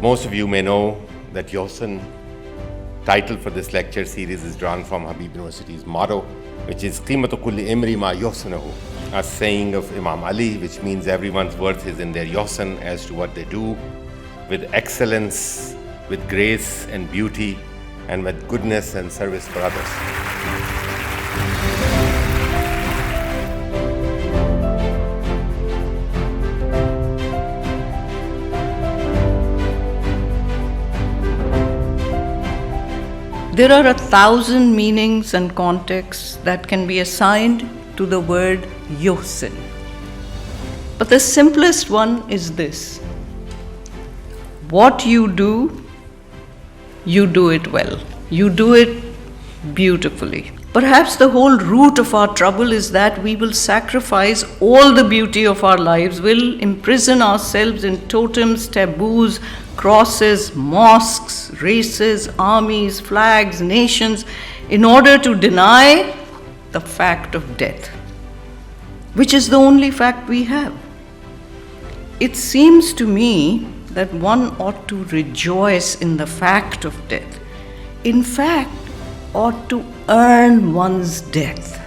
Most of you may know that Yohsin title for this lecture series is drawn from Habib University's motto, which is Qimatu kulli imri ma yohsinahu, a saying of Imam Ali, which means everyone's worth is in their yohsin, as to what they do with excellence, with grace and beauty, and with goodness and service for others. There are 1,000 meanings and contexts that can be assigned to the word Yohsin. But the simplest one is this: what you do it well. You do it beautifully. Perhaps the whole root of our trouble is that we will sacrifice all the beauty of our lives, will imprison ourselves in totems, taboos, crosses, mosques, races, armies, flags, nations, in order to deny the fact of death, which is the only fact we have. It seems to me that one ought to rejoice in the fact of death. In fact, ought to earn one's death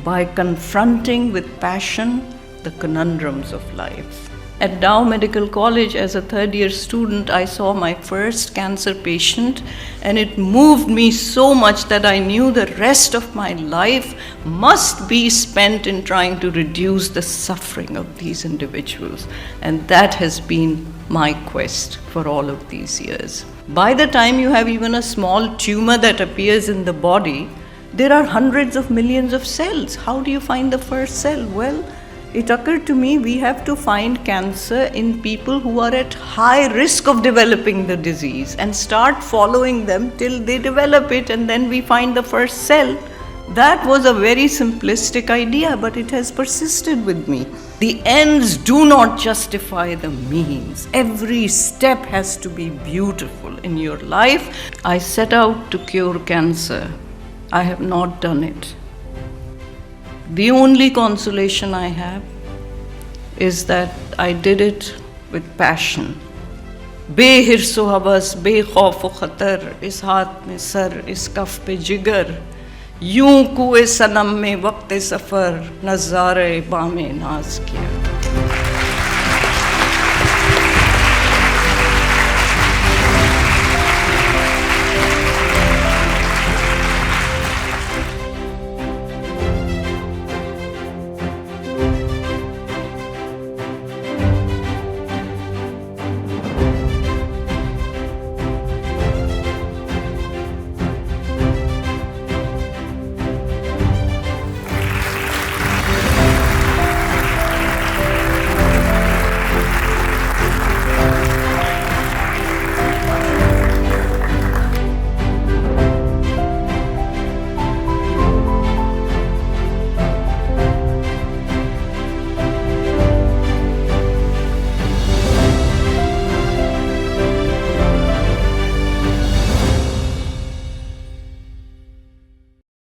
by confronting with passion the conundrums of life. At Dow Medical College, as a third-year student, I saw my first cancer patient, and it moved me so much that I knew the rest of my life must be spent in trying to reduce the suffering of these individuals. And that has been my quest for all of these years. By the time you have even a small tumor that appears in the body, there are hundreds of millions of cells. How do you find the first cell? Well, it occurred to me we have to find cancer in people who are at high risk of developing the disease and start following them till they develop it, and then we find the first cell. That was a very simplistic idea, but it has persisted with me. The ends do not justify the means. Every step has to be beautiful in your life. I set out to cure cancer. I have not done it. The only consolation I have is that I did it with passion. Be hirso habas, be khauf khatar, is haath mein sar, is kaf pe jigar, यूं कुए सनम में वक्त सफ़र नज़ारे बामे नाज किया.